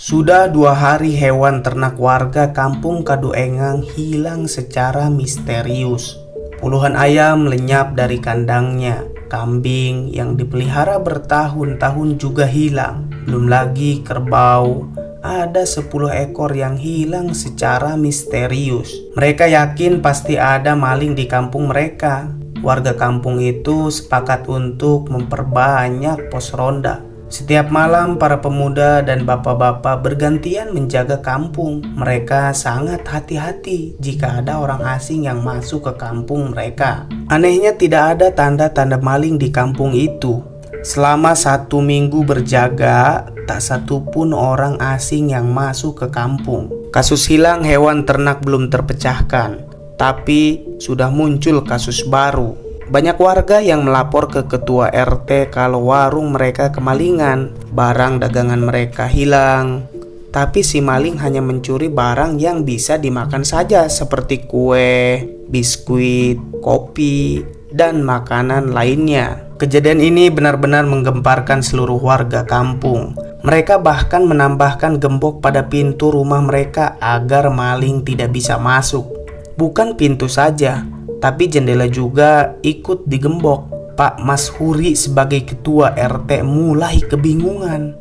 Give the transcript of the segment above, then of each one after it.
Sudah 2 hari hewan ternak warga kampung Kaduengang hilang secara misterius. Puluhan ayam lenyap dari kandangnya. Kambing yang dipelihara bertahun-tahun juga hilang. Belum lagi kerbau. Ada 10 ekor yang hilang secara misterius. Mereka yakin pasti ada maling di kampung mereka. Warga kampung itu sepakat untuk memperbanyak pos ronda. Setiap malam para pemuda dan bapak-bapak bergantian menjaga kampung. Mereka sangat hati-hati jika ada orang asing yang masuk ke kampung mereka. Anehnya tidak ada tanda-tanda maling di kampung itu. Selama 1 minggu berjaga, tak satupun orang asing yang masuk ke kampung. Kasus hilang hewan ternak belum terpecahkan, tapi sudah muncul kasus baru. Banyak warga yang melapor ke ketua RT kalau warung mereka kemalingan, barang dagangan mereka hilang. Tapi si maling hanya mencuri barang yang bisa dimakan saja seperti kue, biskuit, kopi, dan makanan lainnya. Kejadian ini benar-benar menggemparkan seluruh warga kampung. Mereka bahkan menambahkan gembok pada pintu rumah mereka agar maling tidak bisa masuk. Bukan pintu saja, tapi jendela juga ikut digembok. Pak Mas Huri sebagai ketua RT mulai kebingungan.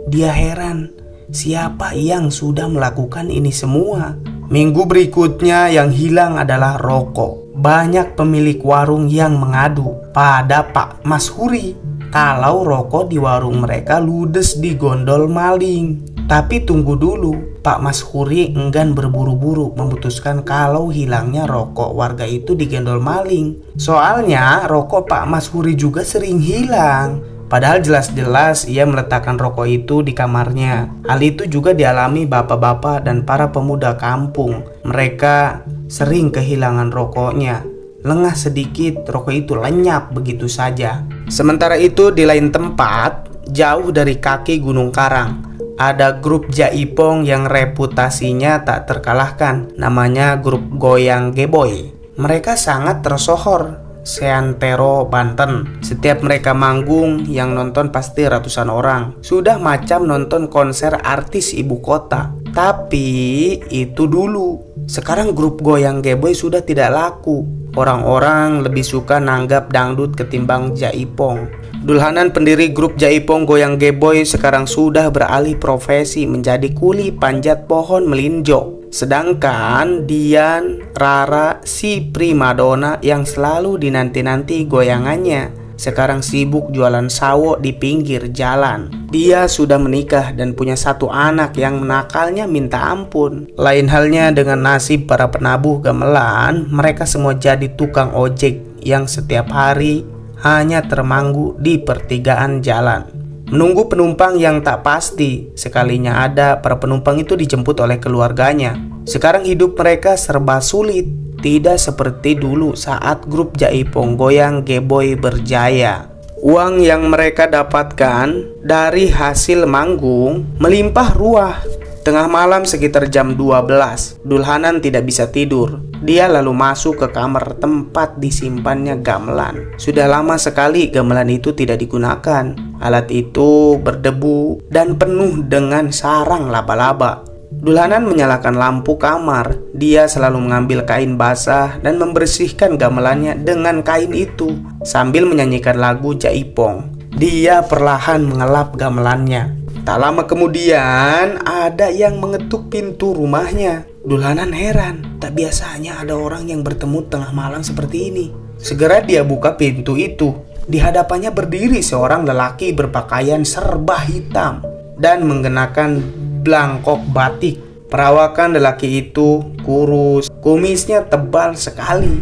Dia heran, siapa yang sudah melakukan ini semua? Minggu berikutnya yang hilang adalah rokok. Banyak pemilik warung yang mengadu pada Pak Mas Huri kalau rokok di warung mereka ludes di gondol maling. Tapi tunggu dulu, Pak Mas Huri enggan berburu-buru memutuskan kalau hilangnya rokok warga itu digendol maling. Soalnya rokok Pak Mas Huri juga sering hilang. Padahal jelas-jelas ia meletakkan rokok itu di kamarnya. Hal itu juga dialami bapak-bapak dan para pemuda kampung. Mereka sering kehilangan rokoknya. Lengah sedikit, rokok itu lenyap begitu saja. Sementara itu di lain tempat, jauh dari kaki Gunung Karang, ada grup Jaipong yang reputasinya tak terkalahkan. Namanya grup Goyang Geboy. Mereka sangat tersohor seantero Banten. Setiap mereka manggung, yang nonton pasti ratusan orang. Sudah macam nonton konser artis ibu kota. Tapi itu dulu. Sekarang grup Goyang Geboy sudah tidak laku. Orang-orang lebih suka nanggap dangdut ketimbang Jaipong. Dulhanan pendiri grup Jaipong Goyang Geboy sekarang sudah beralih profesi menjadi kuli panjat pohon melinjo. Sedangkan Dian, Rara, si primadona yang selalu dinanti-nanti goyangannya, sekarang sibuk jualan sawo di pinggir jalan. Dia sudah menikah dan punya 1 anak yang menakalnya minta ampun. Lain halnya dengan nasib para penabuh gamelan, mereka semua jadi tukang ojek yang setiap hari hanya termanggu di pertigaan jalan, menunggu penumpang yang tak pasti. Sekalinya ada, para penumpang itu dijemput oleh keluarganya. Sekarang hidup mereka serba sulit, tidak seperti dulu saat grup Jaipong Goyang Geboy berjaya. Uang yang mereka dapatkan dari hasil manggung melimpah ruah. Tengah malam sekitar jam 12, Dulhanan tidak bisa tidur. Dia lalu masuk ke kamar tempat disimpannya gamelan. Sudah lama sekali gamelan itu tidak digunakan. Alat itu berdebu dan penuh dengan sarang laba-laba. Dulhanan menyalakan lampu kamar. Dia selalu mengambil kain basah dan membersihkan gamelannya dengan kain itu sambil menyanyikan lagu Jaipong. Dia perlahan mengelap gamelannya. Tak lama kemudian ada yang mengetuk pintu rumahnya. Dulhanan heran, tak biasanya ada orang yang bertemu tengah malam seperti ini. Segera dia buka pintu itu. Di hadapannya berdiri seorang lelaki berpakaian serba hitam dan mengenakan belangkok batik. Perawakan lelaki itu kurus, kumisnya tebal sekali,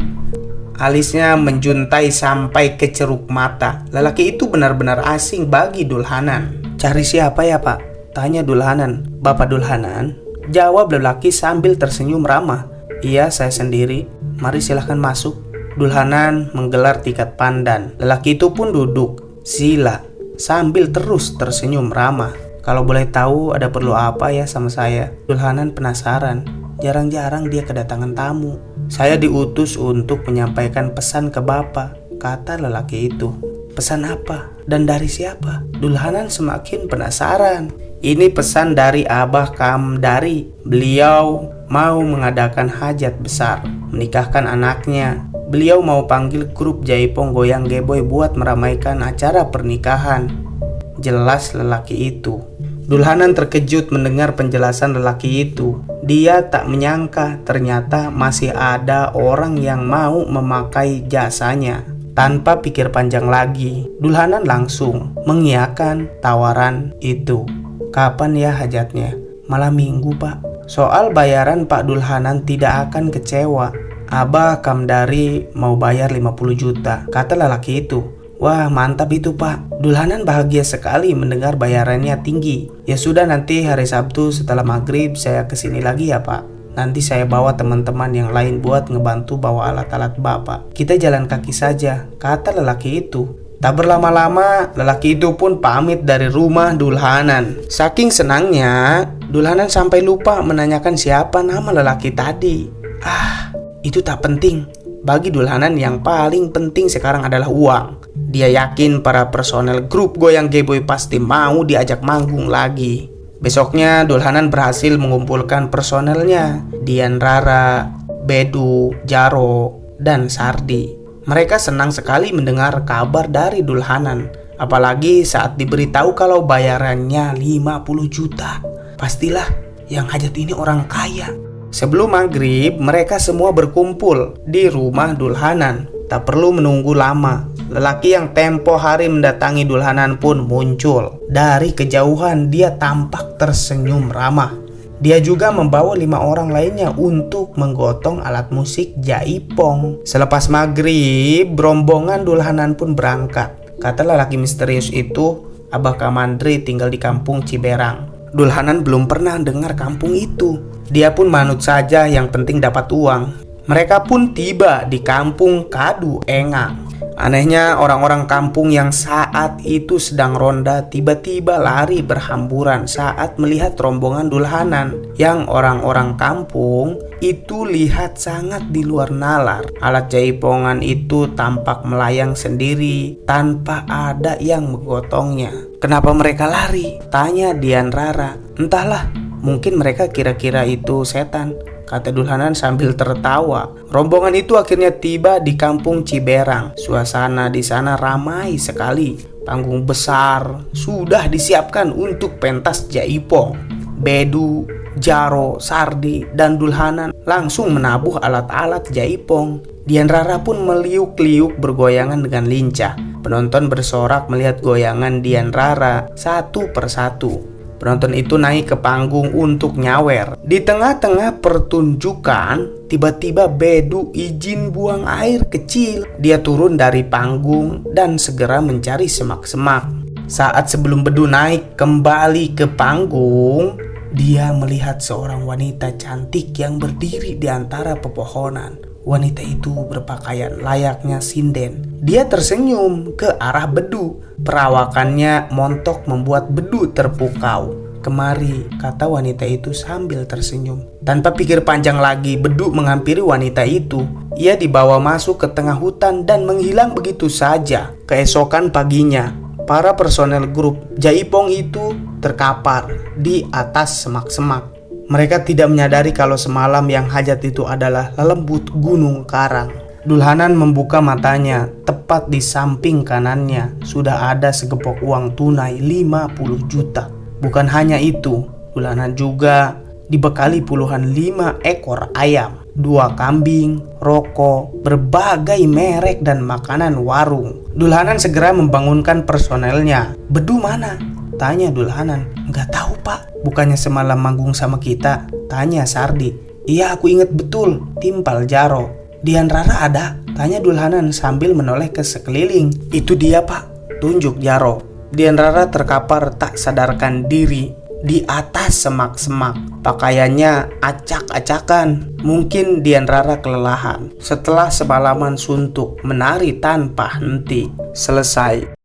alisnya menjuntai sampai ke ceruk mata. Lelaki itu benar-benar asing bagi Dulhanan. "Cari siapa ya, Pak?" tanya Dulhanan. "Bapak Dulhanan?" jawab lelaki sambil tersenyum ramah. "Iya, saya sendiri. Mari silahkan masuk." Dulhanan menggelar tikat pandan. Lelaki itu pun duduk sila sambil terus tersenyum ramah. "Kalau boleh tahu ada perlu apa ya sama saya?" Dulhanan penasaran. Jarang-jarang dia kedatangan tamu. "Saya diutus untuk menyampaikan pesan ke Bapak," kata lelaki itu. "Pesan apa?" Dan dari siapa? Dulhanan semakin penasaran. Ini pesan dari Abah Kamdari. Beliau mau mengadakan hajat besar, menikahkan anaknya. Beliau mau panggil grup Jaipong Goyang Geboy buat meramaikan acara pernikahan. Jelas lelaki itu. Dulhanan terkejut mendengar penjelasan lelaki itu. Dia tak menyangka ternyata masih ada orang yang mau memakai jasanya. Tanpa pikir panjang lagi, Dulhanan langsung mengiyakan tawaran itu. Kapan ya hajatnya? Malam minggu, Pak. Soal bayaran Pak Dulhanan tidak akan kecewa. Abah Kamdari mau bayar 50 juta, kata lelaki itu. Wah, mantap itu, Pak. Dulhanan bahagia sekali mendengar bayarannya tinggi. Ya sudah, nanti hari Sabtu setelah maghrib saya kesini lagi ya, Pak. Nanti saya bawa teman-teman yang lain buat ngebantu bawa alat-alat Bapak. Kita jalan kaki saja, kata lelaki itu. Tak berlama-lama, lelaki itu pun pamit dari rumah Dulhanan. Saking senangnya, Dulhanan sampai lupa menanyakan siapa nama lelaki tadi. Itu tak penting. Bagi Dulhanan yang paling penting sekarang adalah uang. Dia yakin para personel grup Goyang Geboy pasti mau diajak manggung lagi. Besoknya Dulhanan berhasil mengumpulkan personelnya, Dian Rara, Bedu, Jaro, dan Sardi. Mereka senang sekali mendengar kabar dari Dulhanan, apalagi saat diberitahu kalau bayarannya 50 juta. Pastilah yang hajat ini orang kaya. Sebelum maghrib, mereka semua berkumpul di rumah Dulhanan. Tak perlu menunggu lama. Lelaki yang tempo hari mendatangi Dulhanan pun muncul. Dari kejauhan dia tampak tersenyum ramah. Dia juga membawa 5 orang lainnya untuk menggotong alat musik jaipong. Selepas maghrib, rombongan Dulhanan pun berangkat. Kata lelaki misterius itu, Abah Kamandri tinggal di kampung Ciberang. Dulhanan belum pernah dengar kampung itu. Dia pun manut saja, yang penting dapat uang. Mereka pun tiba di kampung Kadu Engang. Anehnya, orang-orang kampung yang saat itu sedang ronda tiba-tiba lari berhamburan saat melihat rombongan Dulhanan. Yang orang-orang kampung itu lihat sangat di luar nalar. Alat jaipongan itu tampak melayang sendiri tanpa ada yang menggotongnya. Kenapa mereka lari? Tanya Dian Rara. Entahlah, mungkin mereka kira-kira itu setan, kata Dulhanan sambil tertawa. Rombongan itu akhirnya tiba di kampung Ciberang. Suasana di sana ramai sekali. Panggung besar sudah disiapkan untuk pentas jaipong. Bedu, Jaro, Sardi, dan Dulhanan langsung menabuh alat-alat jaipong. Dian Rara pun meliuk-liuk bergoyangan dengan lincah. Penonton bersorak melihat goyangan Dian Rara satu persatu. Penonton itu naik ke panggung untuk nyawer. Di tengah-tengah pertunjukan, tiba-tiba Bedu izin buang air kecil. Dia turun dari panggung dan segera mencari semak-semak. Saat sebelum Bedu naik kembali ke panggung, dia melihat seorang wanita cantik yang berdiri di antara pepohonan. Wanita itu berpakaian layaknya sinden. Dia tersenyum ke arah Bedu. Perawakannya montok membuat Bedu terpukau. Kemari, kata wanita itu sambil tersenyum. Tanpa pikir panjang lagi, Bedu menghampiri wanita itu. Ia dibawa masuk ke tengah hutan dan menghilang begitu saja. Keesokan paginya, para personel grup jaipong itu terkapar di atas semak-semak. Mereka tidak menyadari kalau semalam yang hajat itu adalah lelembut gunung karang. Dulhanan membuka matanya. Tepat di samping kanannya sudah ada segepok uang tunai 50 juta. Bukan hanya itu, Dulhanan juga dibekali puluhan 5 ekor ayam, 2 kambing, rokok, berbagai merek dan makanan warung. Dulhanan segera membangunkan personelnya. Bedu mana? Tanya Dulhanan. Nggak tahu, Pak. Bukannya semalam manggung sama kita? Tanya Sardi. Iya, aku inget betul, timpal Jaro. Dian Rara ada? Tanya Dulhanan sambil menoleh ke sekeliling. Itu dia, Pak. Tunjuk Jaro. Dian Rara terkapar tak sadarkan diri di atas semak-semak. Pakaiannya acak-acakan. Mungkin Dian Rara kelelahan setelah semalaman suntuk menari tanpa henti. Selesai.